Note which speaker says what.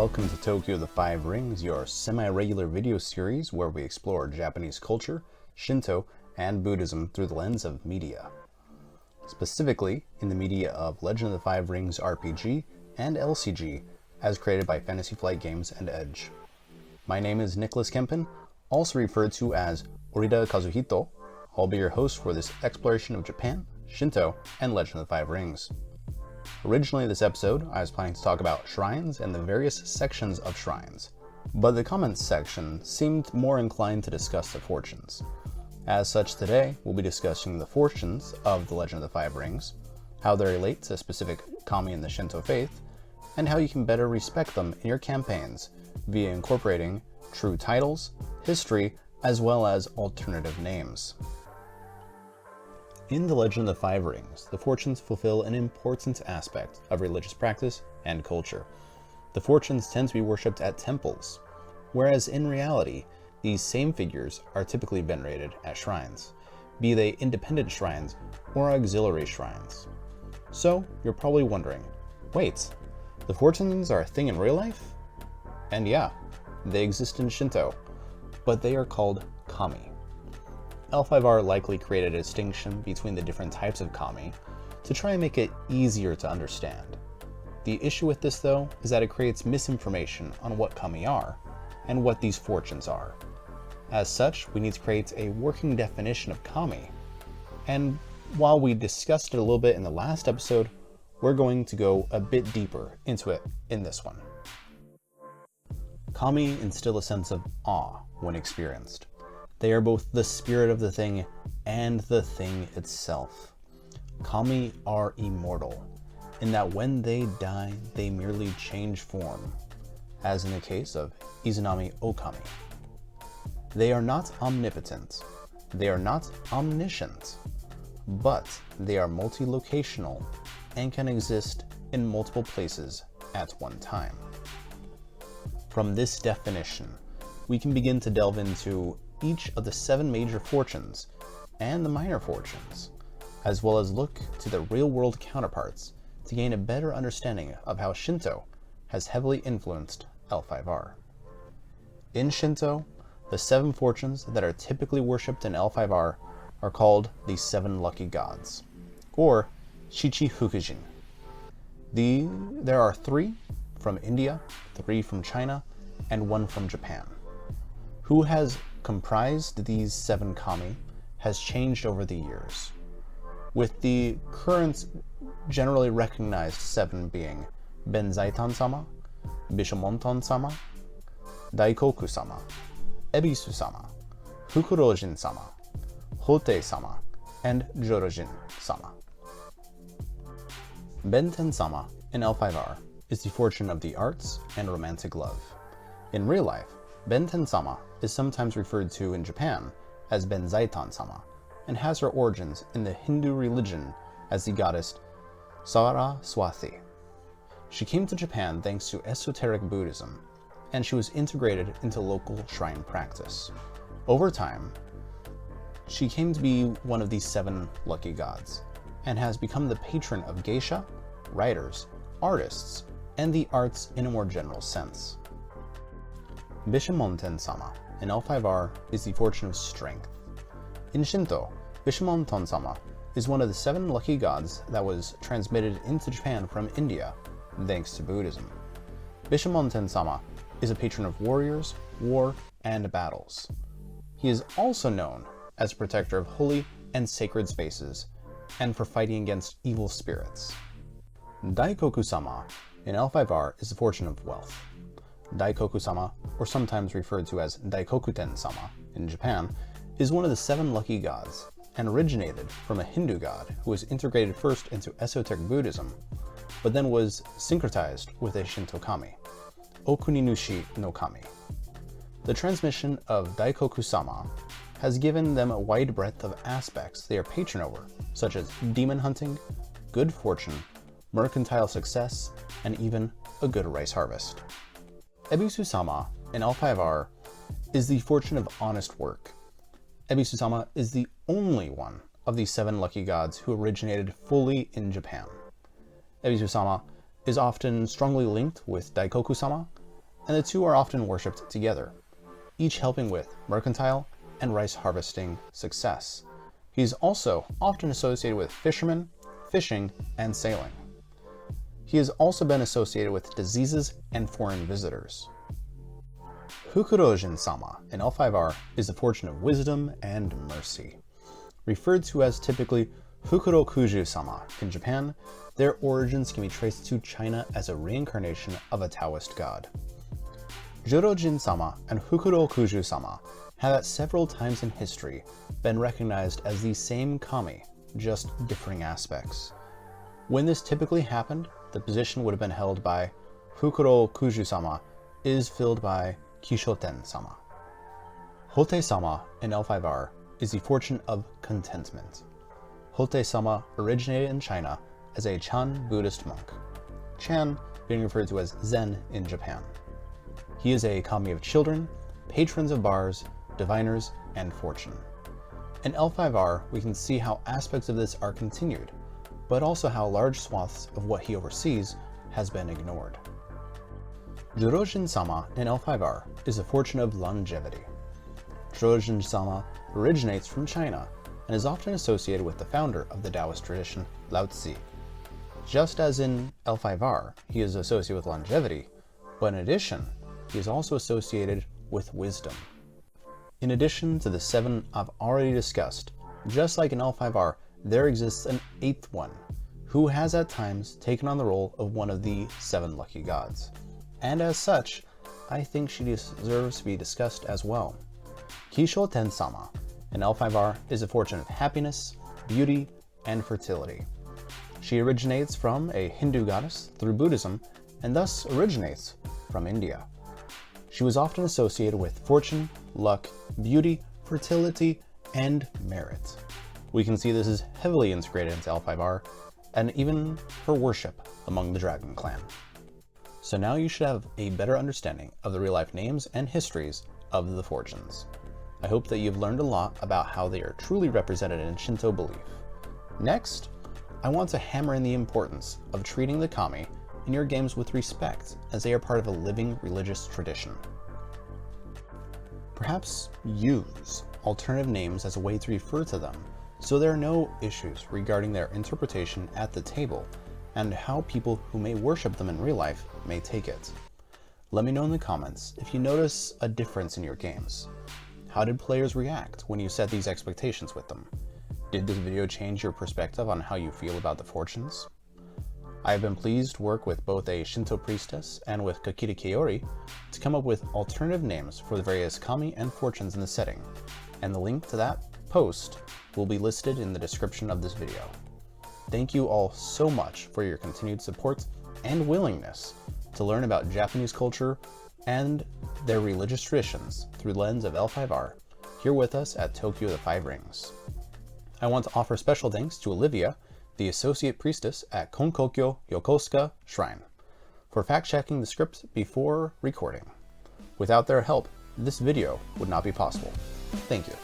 Speaker 1: welcome to Tokyo the Five Rings, your semi-regular video series where we explore Japanese culture, Shinto, and Buddhism through the lens of media. Specifically, in the media of Legend of the Five Rings RPG and LCG, as created by Fantasy Flight Games and Edge. My name is Nicholas Kempin, also referred to as Orida Kazuhito. I'll be your host for this exploration of Japan, Shinto, and Legend of the Five Rings. Originally this episode, I was planning to talk about shrines and the various sections of shrines, but the comments section seemed more inclined to discuss the fortunes. As such, today we'll be discussing the fortunes of the Legend of the Five Rings, how they relate to specific kami in the Shinto faith, and how you can better respect them in your campaigns via incorporating true titles, history, as well as alternative names. In the Legend of the Five Rings, the fortunes fulfill an important aspect of religious practice and culture. The fortunes tend to be worshipped at temples, whereas in reality, these same figures are typically venerated at shrines, be they independent shrines or auxiliary shrines. So, you're probably wondering, wait, the fortunes are a thing in real life? And yeah, they exist in Shinto, but they are called kami. L5R likely created a distinction between the different types of kami to try and make it easier to understand. The issue with this, though, is that it creates misinformation on what kami are and what these fortunes are. As such, we need to create a working definition of kami. And while we discussed it a little bit in the last episode, we're going to go a bit deeper into it in this one. Kami instill a sense of awe when experienced. They are both the spirit of the thing and the thing itself. Kami are immortal, in that when they die, they merely change form, as in the case of Izanami Okami. They are not omnipotent, they are not omniscient, but they are multi-locational and can exist in multiple places at one time. From this definition, we can begin to delve into each of the 7 major fortunes and the minor fortunes, as well as look to the real-world counterparts to gain a better understanding of how Shinto has heavily influenced L5R. In Shinto, the 7 fortunes that are typically worshipped in L5R are called the 7 lucky gods, or Shichi-Fukujin. There are 3 from India, 3 from China, and 1 from Japan. Who has comprised these 7 kami has changed over the years, with the current generally recognized 7 being Montensama, Montensama, Daikoku-Sama, Ebisu-Sama, Fukurojinsama, Hote-sama, and Jorojin-sama. Montensama in L5R is the fortune of the arts and romantic love. In real life, Montensama is sometimes referred to in Japan as Benzaitan-sama and has her origins in the Hindu religion as the goddess Saraswati. She came to Japan thanks to esoteric Buddhism, and she was integrated into local shrine practice. Over time, she came to be one of these 7 lucky gods, and has become the patron of geisha, writers, artists, and the arts in a more general sense. Montensama in L5R is the fortune of strength. In Shinto, Montensama is one of the 7 lucky gods that was transmitted into Japan from India, thanks to Buddhism. Montensama is a patron of warriors, war, and battles. He is also known as a protector of holy and sacred spaces, and for fighting against evil spirits. Daikoku-Sama in L5R is the fortune of wealth. Daikoku-Sama, or sometimes referred to as Daikokuten-Sama in Japan, is one of the 7 lucky gods, and originated from a Hindu god who was integrated first into esoteric Buddhism, but then was syncretized with a Shinto kami, Okuninushi no Kami. The transmission of Daikoku-Sama has given them a wide breadth of aspects they are patron over, such as demon hunting, good fortune, mercantile success, and even a good rice harvest. Ebisu-Sama in L5R is the fortune of honest work. Ebisu-Sama is the only one of the 7 lucky gods who originated fully in Japan. Ebisu-Sama is often strongly linked with Daikoku-Sama, and the two are often worshipped together, each helping with mercantile and rice harvesting success. He is also often associated with fishermen, fishing, and sailing. He has also been associated with diseases and foreign visitors. Fukurojinsama in L5R is the fortune of wisdom and mercy. Referred to as typically Fukurojinsama in Japan, their origins can be traced to China as a reincarnation of a Taoist god. Fukurojinsama and Fukurojinsama have at several times in history been recognized as the same kami, just differing aspects. When this typically happened, the position would have been held by Fukurojinsama is filled by Kisho-sama. Hote-sama in L5R is the fortune of contentment. Hote-sama originated in China as a Chan Buddhist monk, Chan being referred to as Zen in Japan. He is a kami of children, patrons of bars, diviners, and fortune. In L5R, we can see how aspects of this are continued, but also how large swaths of what he oversees has been ignored. Fukurojinsama in L5R is a fortune of longevity. Fukurojinsama originates from China and is often associated with the founder of the Taoist tradition, Lao Tzu. Just as in L5R, he is associated with longevity, but in addition, he is also associated with wisdom. In addition to the 7 I've already discussed, just like in L5R, there exists an 8th one, who has at times taken on the role of one of the 7 lucky gods. And as such, I think she deserves to be discussed as well. Kisho-sama in L5R is a fortune of happiness, beauty, and fertility. She originates from a Hindu goddess through Buddhism, and thus originates from India. She was often associated with fortune, luck, beauty, fertility, and merit. We can see this is heavily integrated into L5R, and even her worship among the Dragon Clan. So now you should have a better understanding of the real-life names and histories of the fortunes. I hope that you've learned a lot about how they are truly represented in Shinto belief. Next, I want to hammer in the importance of treating the kami in your games with respect, as they are part of a living religious tradition. Perhaps use alternative names as a way to refer to them, so there are no issues regarding their interpretation at the table and how people who may worship them in real life may take it. Let me know in the comments if you notice a difference in your games. How did players react when you set these expectations with them? Did this video change your perspective on how you feel about the fortunes? I have been pleased to work with both a Shinto priestess and with Kakiri Kaori to come up with alternative names for the various kami and fortunes in the setting, and the link to that post will be listed in the description of this video. Thank you all so much for your continued support and willingness to learn about Japanese culture and their religious traditions through the lens of L5R here with us at Tokyo the Five Rings. I want to offer special thanks to Olivia, the Associate Priestess at Konkokyo Yokosuka Shrine, for fact-checking the script before recording. Without their help, this video would not be possible. Thank you.